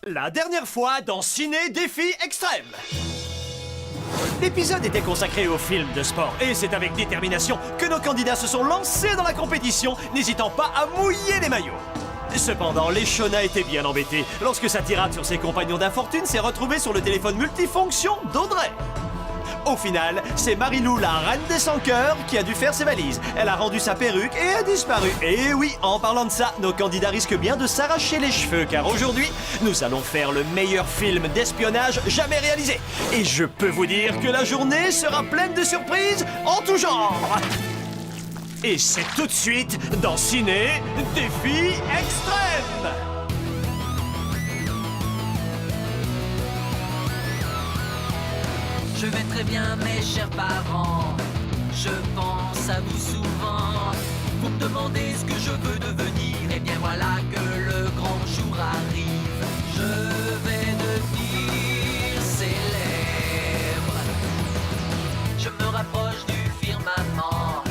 La dernière fois dans Ciné Défi Extrême. L'épisode était consacré au film de sport et c'est avec détermination que nos candidats se sont lancés dans la compétition, n'hésitant pas à mouiller les maillots. Cependant, Léchona était bien embêté lorsque sa tirade sur ses compagnons d'infortune s'est retrouvée sur le téléphone multifonction d'Audrey. Au final, c'est Marilou, la reine des sans-cœurs, qui a dû faire ses valises. Elle a rendu sa perruque et a disparu. Et oui, en parlant de ça, nos candidats risquent bien de s'arracher les cheveux, car aujourd'hui, nous allons faire le meilleur film d'espionnage jamais réalisé. Et je peux vous dire que la journée sera pleine de surprises en tout genre. Et c'est tout de suite dans Ciné Défi Extrême. Je vais très bien, mes chers parents. Je pense à vous souvent. Vous me demandez ce que je veux devenir. Et bien voilà que le grand jour arrive. Je vais devenir célèbre. Je me rapproche du firmament.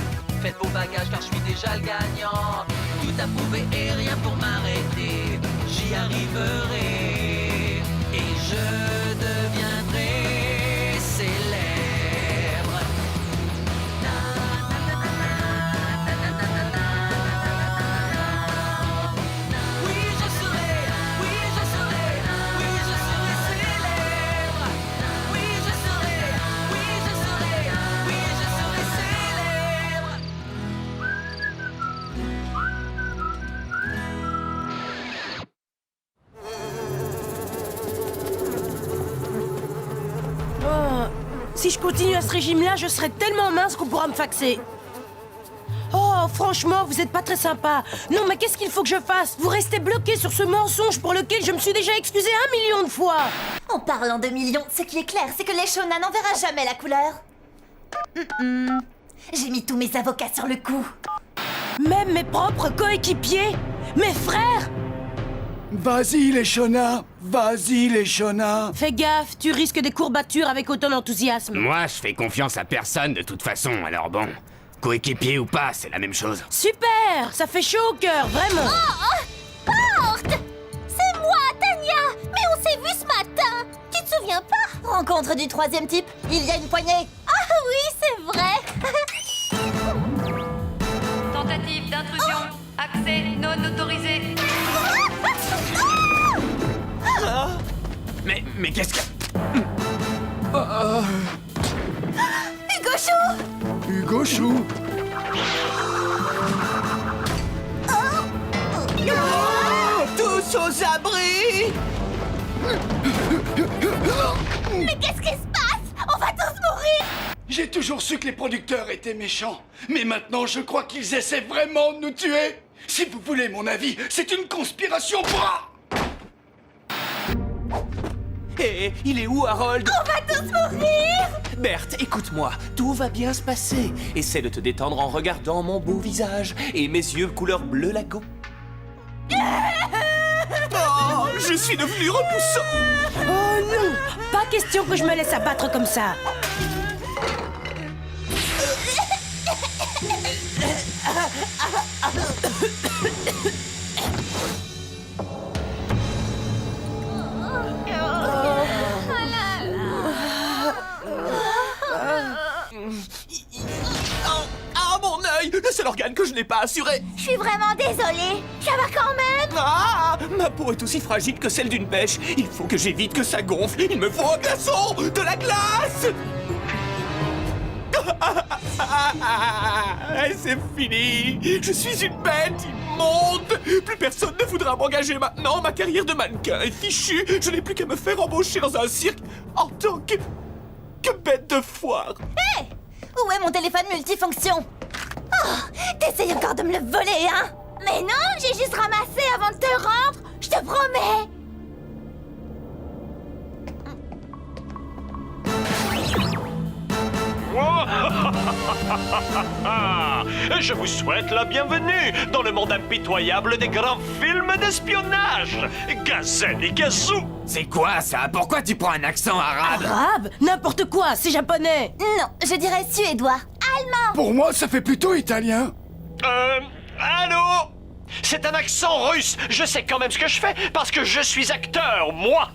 Faites vos bagages car je suis déjà le gagnant. Tout à prouver et rien pour m'arrêter. J'y arriverai. Et je deviendrai célèbre. Oui, je serai, oui, je serai, oui, je serai célèbre. Oui, je serai, oui, je serai, oui, je serai célèbre. Oh, si je continue à ce régime-là, je serai tellement mince qu'on pourra me faxer. Oh, franchement, vous êtes pas très sympa. Non, mais qu'est-ce qu'il faut que je fasse? Vous restez bloqué sur ce mensonge pour lequel je me suis déjà excusé 1 million de fois. En parlant de millions, ce qui est clair, c'est que Léchona n'en verra jamais la couleur. J'ai mis tous mes avocats sur le coup. Même mes propres coéquipiers, mes frères. Vas-y, Léchona! Vas-y, Léchona! Fais gaffe, tu risques des courbatures avec autant d'enthousiasme. Moi, je fais confiance à personne de toute façon, alors bon. Coéquipier ou pas, c'est la même chose. Super, ça fait chaud au cœur, vraiment. Porte! C'est moi, Tania! Mais on s'est vu ce matin! Tu te souviens pas? Rencontre du troisième type, il y a une poignée! Ah oui, c'est vrai! Tentative d'intrusion. Accès non autorisé. Mais qu'est-ce que... Hugo Chou! Hugo Chou! Tous aux abris! Mais qu'est-ce qui se passe? On va tous mourir! J'ai toujours su que les producteurs étaient méchants, mais maintenant je crois qu'ils essaient vraiment de nous tuer! Si vous voulez mon avis, c'est une conspiration pour... Hé, il est où Harold? On va tous mourir! Berthe, écoute-moi, tout va bien se passer. Essaie de te détendre en regardant mon beau visage et mes yeux couleur bleu lago. Oh, je suis devenu repoussant! Oh non, pas question que je me laisse abattre comme ça. Ah, mon œil! Le seul organe que je n'ai pas assuré! Je suis vraiment désolée! Ça va quand même! Ah! Ma peau est aussi fragile que celle d'une pêche. Il faut que j'évite que ça gonfle. Il me faut un glaçon! De la glace! C'est fini! Je suis une bête immonde! Plus personne ne voudra m'engager maintenant! Ma carrière de mannequin est fichue! Je n'ai plus qu'à me faire embaucher dans un cirque en tant que bête de foire! Hé! Où est mon téléphone multifonction? Oh! T'essayes encore de me le voler, hein? Mais non, j'ai juste ramassé avant de te rendre! Je te promets! Je vous souhaite la bienvenue dans le monde impitoyable des grands films d'espionnage. Gazelle et Gazou. C'est quoi ça? Pourquoi tu prends un accent arabe? Arabe? N'importe quoi, c'est japonais. Non, je dirais suédois. Allemand! Pour moi, ça fait plutôt italien. Allô? C'est un accent russe. Je sais quand même ce que je fais parce que je suis acteur, moi.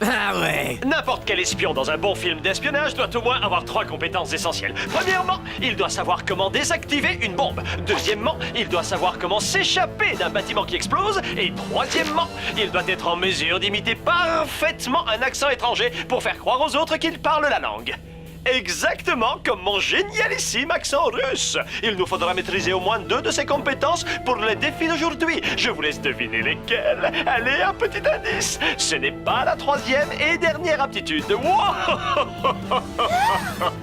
Ah ouais. N'importe quel espion dans un bon film d'espionnage doit au moins avoir 3 compétences essentielles. Premièrement, il doit savoir comment désactiver une bombe. Deuxièmement, il doit savoir comment s'échapper d'un bâtiment qui explose. Et troisièmement, il doit être en mesure d'imiter parfaitement un accent étranger pour faire croire aux autres qu'il parle la langue. Exactement comme mon génialissime accent russe. Il nous faudra maîtriser au moins 2 de ces compétences pour le défi d'aujourd'hui. Je vous laisse deviner lesquelles. Allez, un petit indice. Ce n'est pas la 3e et dernière aptitude. Wow.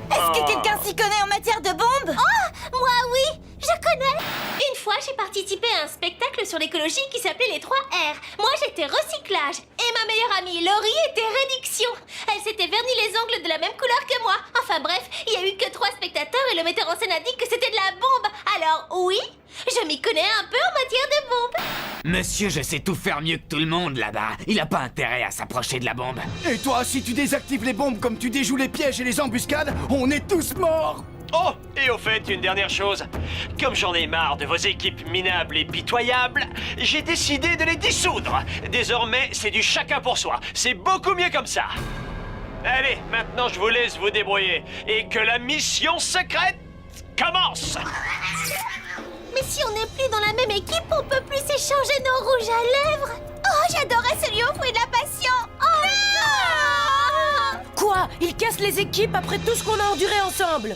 Est-ce que quelqu'un s'y connaît en matière de bombes? Oh, moi oui, je connais. Une fois, j'ai participé à un spectacle sur l'écologie qui s'appelait les 3 R. Moi, j'étais recyclage. Et ma meilleure amie, Laurie, était réduction. Elle s'était verni les ongles de la même couleur que moi. Enfin bref, il y a eu que 3 spectateurs et le metteur en scène a dit que c'était de la bombe. Alors oui, je m'y connais un peu en matière de bombe. Monsieur, je sais tout faire mieux que tout le monde là-bas. Il a pas intérêt à s'approcher de la bombe. Et toi, si tu désactives les bombes comme tu déjoues les pièges et les embuscades, on est tous morts. Oh, et au fait, une dernière chose. Comme j'en ai marre de vos équipes minables et pitoyables, j'ai décidé de les dissoudre. Désormais, c'est du chacun pour soi. C'est beaucoup mieux comme ça. Allez, maintenant je vous laisse vous débrouiller. Et que la mission secrète commence. Mais si on n'est plus dans la même équipe, on peut plus s'échanger nos rouges à lèvres. Oh, j'adorais celui au fruit de la passion. Oh non! Quoi? Il casse les équipes après tout ce qu'on a enduré ensemble.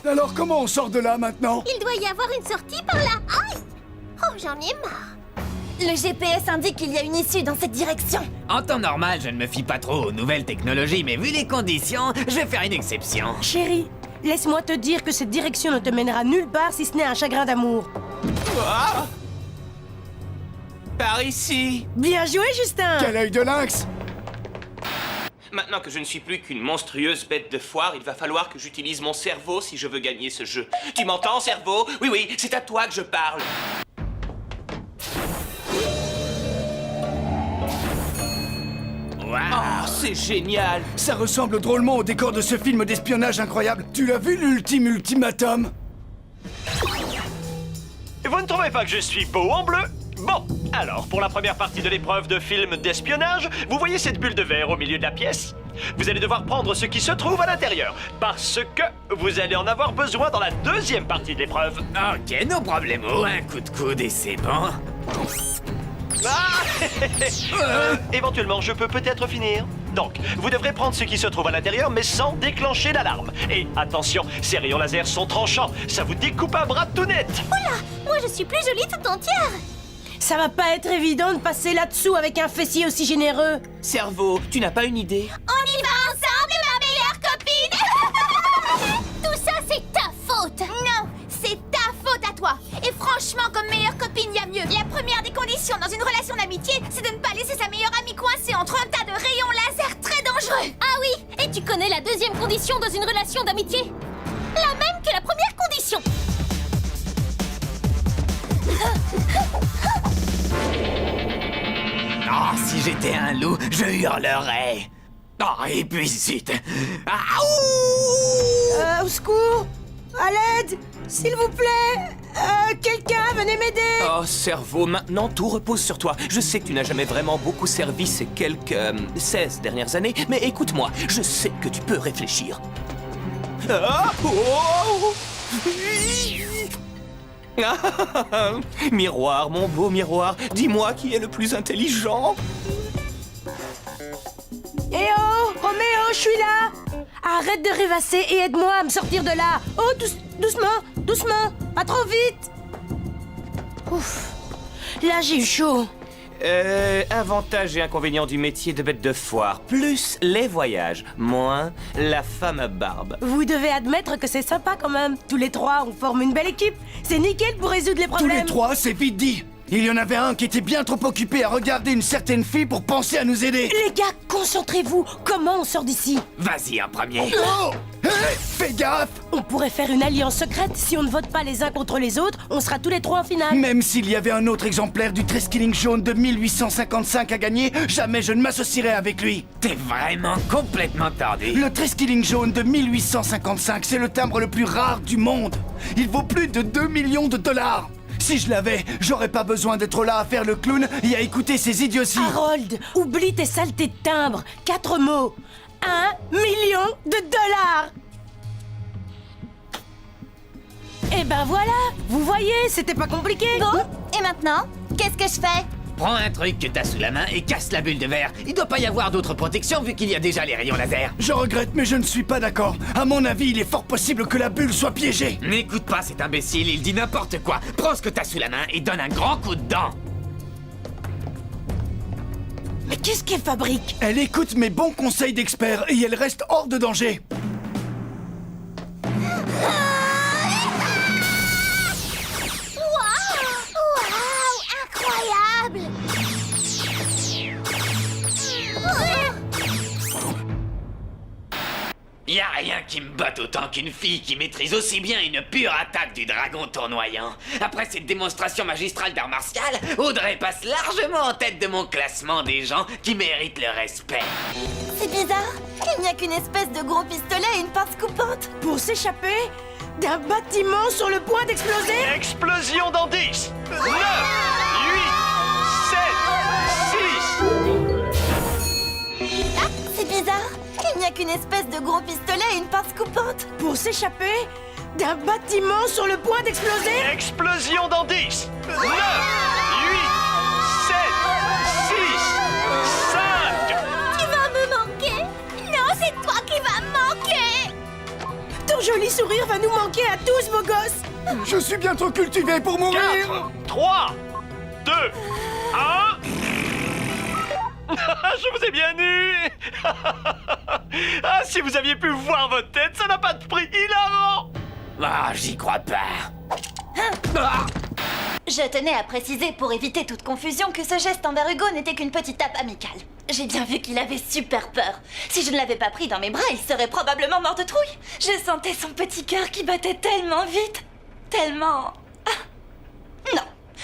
Alors comment on sort de là maintenant? Il doit y avoir une sortie par là. Aïe! Oh, j'en ai marre. Le GPS indique qu'il y a une issue dans cette direction. En temps normal, je ne me fie pas trop aux nouvelles technologies, mais vu les conditions, je vais faire une exception. Chérie, laisse-moi te dire que cette direction ne te mènera nulle part si ce n'est un chagrin d'amour. Ah! Par ici. Bien joué, Justin! Quel œil de lynx! Maintenant que je ne suis plus qu'une monstrueuse bête de foire, il va falloir que j'utilise mon cerveau si je veux gagner ce jeu. Tu m'entends, cerveau? Oui, oui, c'est à toi que je parle. Ah, c'est génial. Ça ressemble drôlement au décor de ce film d'espionnage incroyable. Tu l'as vu, l'ultime ultimatum? Vous ne trouvez pas que je suis beau en bleu? Bon, alors, pour la première partie de l'épreuve de film d'espionnage, vous voyez cette bulle de verre au milieu de la pièce? Vous allez devoir prendre ce qui se trouve à l'intérieur, parce que vous allez en avoir besoin dans la deuxième partie de l'épreuve. Ok, no problemo. Un coup de coude et c'est bon. Éventuellement, je peux peut-être finir. Donc, vous devrez prendre ce qui se trouve à l'intérieur, mais sans déclencher l'alarme. Et attention, ces rayons laser sont tranchants, ça vous découpe un bras tout net. Oula, moi je suis plus jolie tout entière. Ça va pas être évident de passer là-dessous avec un fessier aussi généreux. Cerveau, tu n'as pas une idée? On y va ensemble, ma meilleure copine. Tout ça, c'est ta faute. Non, c'est ta faute à toi. Et franchement, comme meilleure copine, y a mieux. La première des conditions dans une relation d'amitié, c'est de ne pas laisser sa meilleure amie coincée entre un tas de rayons laser très dangereux. Ah oui, et tu connais la deuxième condition dans une relation d'amitié? La même que la première condition. Oh, si j'étais un loup, je hurlerais. Oh, et puis zut. Ah, ouh! Au secours! À l'aide! S'il vous plaît! Quelqu'un, venez m'aider! Oh, cerveau, maintenant tout repose sur toi. Je sais que tu n'as jamais vraiment beaucoup servi ces quelques 16 dernières années, mais écoute-moi, je sais que tu peux réfléchir. Ah, oh! Miroir, mon beau miroir, dis-moi qui est le plus intelligent. Eh oh! Roméo, je suis là! Arrête de rêvasser et aide-moi à me sortir de là! Oh, doucement, doucement! Pas trop vite! Ouf! Là, j'ai eu chaud. Avantages et inconvénients du métier de bête de foire. Plus les voyages, moins la femme à barbe. Vous devez admettre que c'est sympa quand même. Tous les trois, on forme une belle équipe. C'est nickel pour résoudre les Tous problèmes. les trois, c'est vite dit. Il y en avait un qui était bien trop occupé à regarder une certaine fille pour penser à nous aider. Les gars, concentrez-vous. Comment on sort d'ici? Vas-y, un premier. Oh! Hé! Fais gaffe! On pourrait faire une alliance secrète. Si on ne vote pas les uns contre les autres, on sera tous les trois en finale. Même s'il y avait un autre exemplaire du Treskilling jaune de 1855 à gagner, jamais je ne m'associerais avec lui. T'es vraiment complètement tordu. Le Treskilling jaune de 1855, c'est le timbre le plus rare du monde. Il vaut plus de 2 millions de dollars. Si je l'avais, j'aurais pas besoin d'être là à faire le clown et à écouter ces idioties. Harold, oublie tes saletés de timbre. 4 mots. 1 million de dollars. Et ben voilà, vous voyez, c'était pas compliqué. Bon, et maintenant, qu'est-ce que je fais? Prends un truc que t'as sous la main et casse la bulle de verre. Il doit pas y avoir d'autre protection vu qu'il y a déjà les rayons laser. Je regrette, mais je ne suis pas d'accord. À mon avis, il est fort possible que la bulle soit piégée. N'écoute pas cet imbécile, il dit n'importe quoi. Prends ce que t'as sous la main et donne un grand coup de dent. Mais qu'est-ce qu'elle fabrique? Elle écoute mes bons conseils d'expert et elle reste hors de danger. Waouh, incroyable! Y a rien qui me batte autant qu'une fille qui maîtrise aussi bien une pure attaque du dragon tournoyant. Après cette démonstration magistrale d'art martial, Audrey passe largement en tête de mon classement des gens qui méritent le respect. C'est bizarre, il n'y a qu'une espèce de gros pistolet et une pince coupante. Pour s'échapper d'un bâtiment sur le point d'exploser? Explosion dans 10, 9, 8, 7, 6. Ah, c'est bizarre, il n'y a qu'une espèce de gros pistolet et une pince coupante. Pour s'échapper d'un bâtiment sur le point d'exploser? Explosion dans 10, 9, 8, 7, 6, 5. Tu vas me manquer? Non, c'est toi qui vas me manquer! Ton joli sourire va nous manquer à tous, beau gosse. Je suis bien trop cultivé pour mourir. 4, 3, 2, 1. Je vous ai bien eu. Ah, si vous aviez pu voir votre tête, ça n'a pas de prix. Hilarant. Ah, j'y crois pas. Je tenais à préciser pour éviter toute confusion que ce geste envers Hugo n'était qu'une petite tape amicale. J'ai bien vu qu'il avait super peur. Si je ne l'avais pas pris dans mes bras, il serait probablement mort de trouille. Je sentais son petit cœur qui battait tellement vite. Tellement... Ah. Non,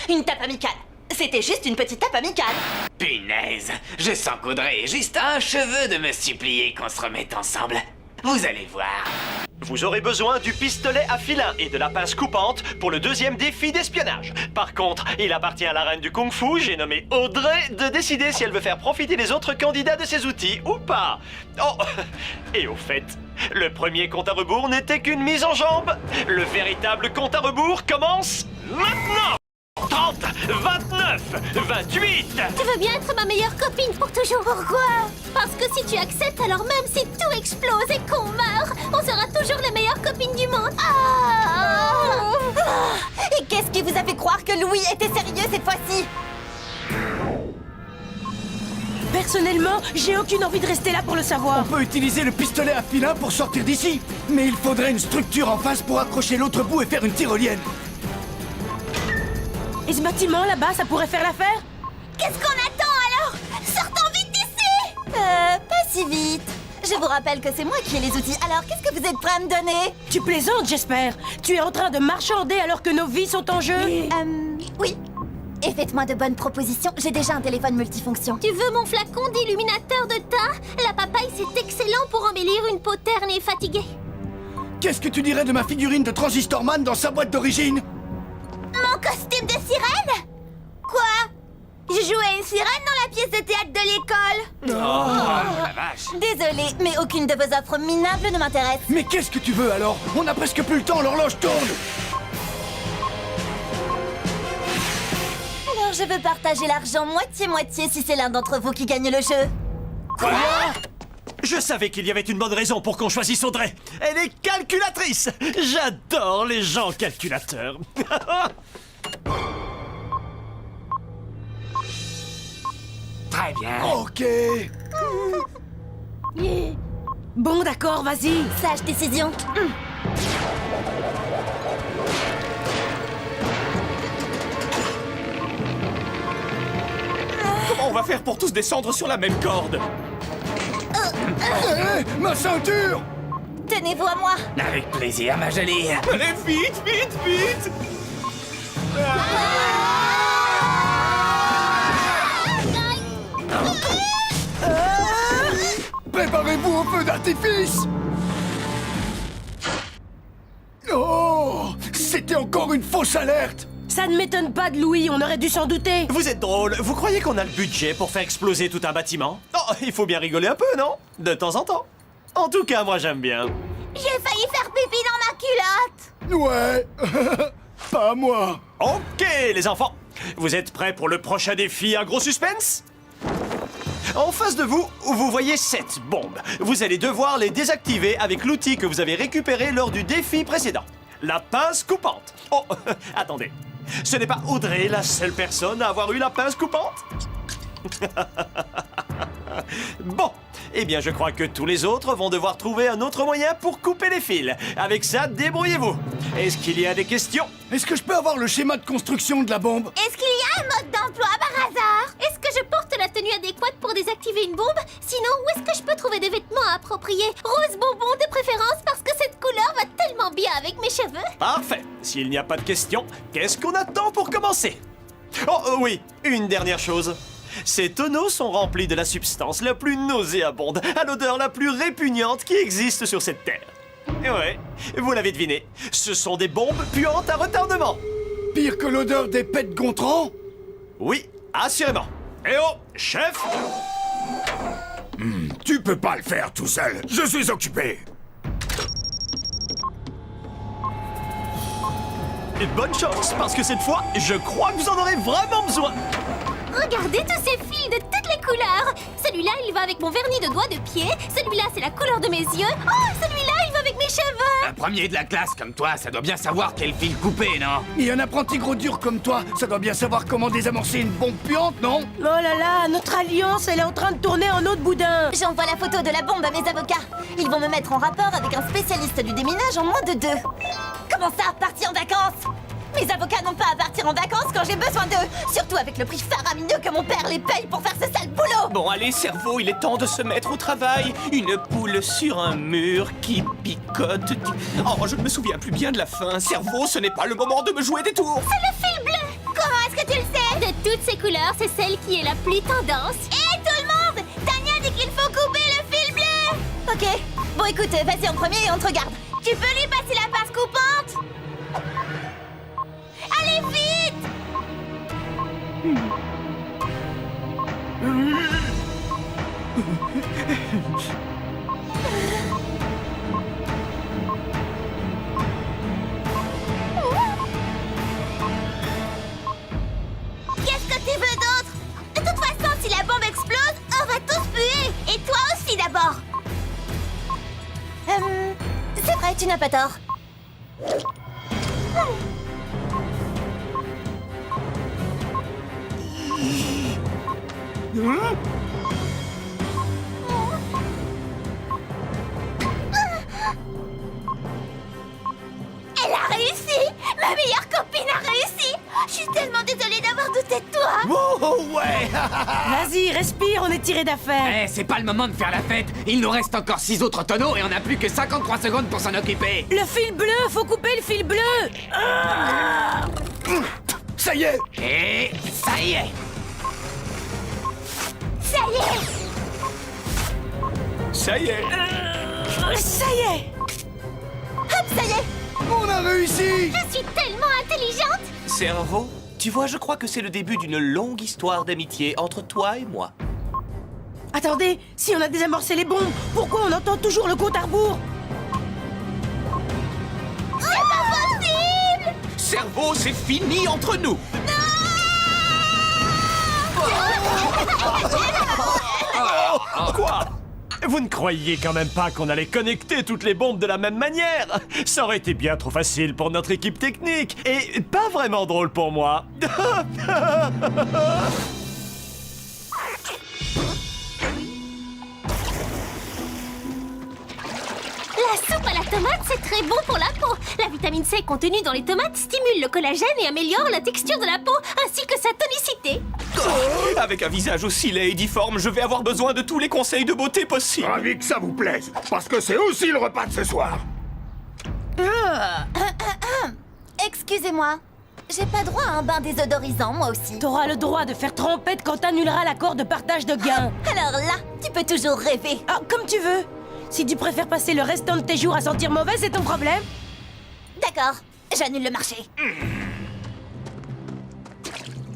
une tape amicale. C'était juste une petite tape amicale. Punaise, je sens qu'Audrey est juste à un cheveu de me supplier qu'on se remette ensemble. Vous allez voir. Vous aurez besoin du pistolet à filin et de la pince coupante pour le deuxième défi d'espionnage. Par contre, il appartient à la reine du kung-fu, j'ai nommé Audrey, de décider si elle veut faire profiter les autres candidats de ses outils ou pas. Oh, et au fait, le premier compte à rebours n'était qu'une mise en jambe. Le véritable compte à rebours commence maintenant. 30, 29, 28. Tu veux bien être ma meilleure copine pour toujours? Pourquoi? Parce que si tu acceptes, alors même si tout explose et qu'on meurt, on sera toujours les meilleures copines du monde. Et qu'est-ce qui vous a fait croire que Louis était sérieux cette fois-ci? Personnellement, j'ai aucune envie de rester là pour le savoir. On peut utiliser le pistolet à filin pour sortir d'ici. Mais il faudrait une structure en face pour accrocher l'autre bout et faire une tyrolienne. Et ce bâtiment là-bas, ça pourrait faire l'affaire? Qu'est-ce qu'on attend alors? Sortons vite d'ici! Pas si vite. Je vous rappelle que c'est moi qui ai les outils, alors qu'est-ce que vous êtes prêts à me donner? Tu plaisantes, j'espère. Tu es en train de marchander alors que nos vies sont en jeu. Oui. Et faites-moi de bonnes propositions, j'ai déjà un téléphone multifonction. Tu veux mon flacon d'illuminateur de teint? La papaye, c'est excellent pour embellir une peau terne et fatiguée. Qu'est-ce que tu dirais de ma figurine de Transistor Man dans sa boîte d'origine? Mon costume de sirène? Quoi? Je jouais une sirène dans la pièce de théâtre de l'école. La vache. Désolée, mais aucune de vos offres minables ne m'intéresse. Mais qu'est-ce que tu veux alors? On a presque plus le temps, l'horloge tourne. Alors je veux partager l'argent moitié-moitié si c'est l'un d'entre vous qui gagne le jeu. Quoi? Je savais qu'il y avait une bonne raison pour qu'on choisisse Audrey. Elle est calculatrice. J'adore les gens calculateurs. Très bien. Ok. Bon, d'accord, vas-y. Sage décision. doit faire pour tous descendre sur la même corde? Ma ceinture! Tenez-vous à moi. Avec plaisir, ma jolie. Allez, vite, vite, vite! Préparez-vous au feu d'artifice! Oh! C'était encore une fausse alerte! Ça ne m'étonne pas de Louis, on aurait dû s'en douter. Vous êtes drôle. Vous croyez qu'on a le budget pour faire exploser tout un bâtiment? Oh, il faut bien rigoler un peu, non? De temps en temps. En tout cas, moi j'aime bien. J'ai failli faire pipi dans ma culotte. Ouais! Pas moi! Ok, les enfants. Vous êtes prêts pour le prochain défi à gros suspense? En face de vous, vous voyez 7 bombes. Vous allez devoir les désactiver avec l'outil que vous avez récupéré lors du défi précédent. La pince coupante. Oh, attendez. Ce n'est pas Audrey la seule personne à avoir eu la pince coupante? Bon, eh bien je crois que tous les autres vont devoir trouver un autre moyen pour couper les fils. Avec ça, débrouillez-vous. Est-ce qu'il y a des questions? Est-ce que je peux avoir le schéma de construction de la bombe? Est-ce qu'il y a un mode d'emploi par hasard? Est-ce que je porte la tenue adéquate pour désactiver une bombe? Sinon, où est-ce que je peux trouver des vêtements appropriés? Rose bonbon de préférence parce que cette couleur va tellement bien avec mes cheveux. Parfait. S'il n'y a pas de questions, qu'est-ce qu'on attend pour commencer? Oh oui, une dernière chose. Ces tonneaux sont remplis de la substance la plus nauséabonde, à l'odeur la plus répugnante qui existe sur cette terre. Et ouais, vous l'avez deviné, ce sont des bombes puantes à retardement. Pire que l'odeur des pets Gontran? Oui, assurément. Eh oh, chef! Tu peux pas le faire tout seul. Je suis occupé. Et bonne chance, parce que cette fois, je crois que vous en aurez vraiment besoin. Regardez tous ces fils de toutes les couleurs. Celui-là, il va avec mon vernis de doigt de pied. Celui-là, c'est la couleur de mes yeux. Oh, celui-là, il va avec mes cheveux. Un premier de la classe comme toi, ça doit bien savoir quel fil couper, non? Et un apprenti gros dur comme toi, ça doit bien savoir comment désamorcer une bombe puante, non? Oh là là, notre alliance, elle est en train de tourner en eau de boudin. J'envoie la photo de la bombe à mes avocats. Ils vont me mettre en rapport avec un spécialiste du déminage en moins de 2. Comment ça, partir en vacances? Mes avocats n'ont pas à partir en vacances quand j'ai besoin d'eux. Surtout avec le prix faramineux que mon père les paye pour faire ce sale boulot. Bon, allez, cerveau, il est temps de se mettre au travail. Une poule sur un mur qui picote. Oh, je ne me souviens plus bien de la fin. Cerveau, ce n'est pas le moment de me jouer des tours. C'est le fil bleu. Comment est-ce que tu le sais? De toutes ces couleurs, c'est celle qui est la plus tendance. Hé, tout le monde! Tania dit qu'il faut couper le fil bleu. Ok. Bon, écoute, vas-y en premier et on te regarde. Tu peux lui passer la pince coupante? Allez, vite! Qu'est-ce que tu veux d'autre? De toute façon, si la bombe explose, on va tous puer. Et toi aussi d'abord. C'est vrai, tu n'as pas tort. Elle a réussi! Ma meilleure copine a réussi! Je suis tellement désolée d'avoir douté de toi! Oh ouais! Vas-y, respire, on est tiré d'affaire. Eh, c'est pas le moment de faire la fête. Il nous reste encore 6 autres tonneaux et on n'a plus que 53 secondes pour s'en occuper. Le fil bleu, faut couper le fil bleu. Ça y est! Et ça y est. Ça y est! Ça y est. Ça y est. Hop, ça y est! On a réussi! Je suis tellement intelligente. Cerveau, tu vois, je crois que c'est le début d'une longue histoire d'amitié entre toi et moi. Attendez, si on a désamorcé les bombes, pourquoi on entend toujours le compte à rebours? C'est pas possible! Cerveau, c'est fini entre nous. Quoi? Vous ne croyiez quand même pas qu'on allait connecter toutes les bombes de la même manière? Ça aurait été bien trop facile pour notre équipe technique et pas vraiment drôle pour moi. La La soupe à la tomate, c'est très bon pour la peau. La vitamine C contenue dans les tomates stimule le collagène et améliore la texture de la peau, ainsi que sa tonicité. Avec un visage aussi laid et difforme, je vais avoir besoin de tous les conseils de beauté possibles. Ravi que ça vous plaise, parce que c'est aussi le repas de ce soir. Excusez-moi, j'ai pas droit à un bain désodorisant, moi aussi. T'auras le droit de faire trompette quand t'annuleras l'accord de partage de gains. Alors là, tu peux toujours rêver. Ah, comme tu veux. Si tu préfères passer le restant de tes jours à sentir mauvais, c'est ton problème. D'accord, j'annule le marché.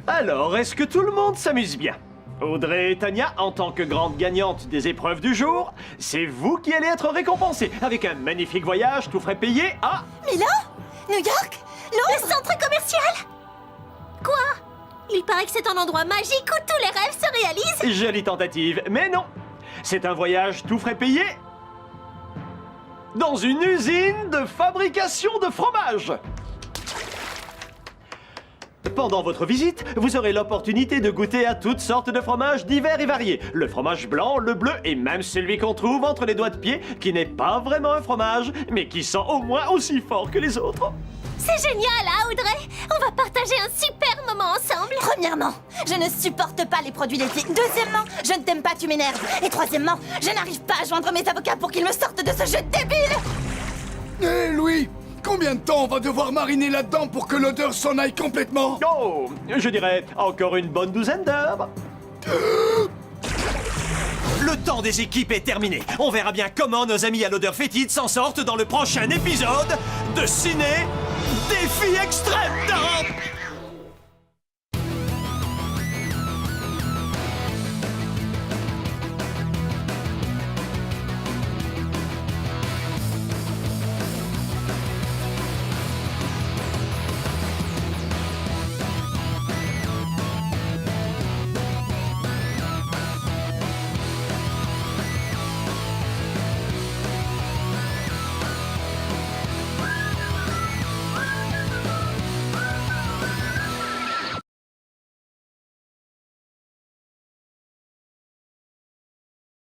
Alors, est-ce que tout le monde s'amuse bien? Audrey et Tania, en tant que grande gagnante des épreuves du jour, c'est vous qui allez être récompensés avec un magnifique voyage tout frais payé à... Milan? New York? Le centre commercial? Quoi? Il paraît que c'est un endroit magique où tous les rêves se réalisent. Jolie tentative, mais non. C'est un voyage tout frais payé dans une usine de fabrication de fromage. Pendant votre visite, vous aurez l'opportunité de goûter à toutes sortes de fromages divers et variés. Le fromage blanc, le bleu et même celui qu'on trouve entre les doigts de pied, qui n'est pas vraiment un fromage, mais qui sent au moins aussi fort que les autres. C'est génial, hein, Audrey? On va partager un super moment ensemble. Premièrement, je ne supporte pas les produits laitiers. Deuxièmement, je ne t'aime pas, tu m'énerves. Et troisièmement, je n'arrive pas à joindre mes avocats pour qu'ils me sortent de ce jeu débile. Hé, Louis, combien de temps on va devoir mariner là-dedans pour que l'odeur s'en aille complètement? Oh, je dirais encore une bonne douzaine d'heures. Le temps des équipes est terminé. On verra bien comment nos amis à l'odeur fétide s'en sortent dans le prochain épisode de Ciné Défi Extrême.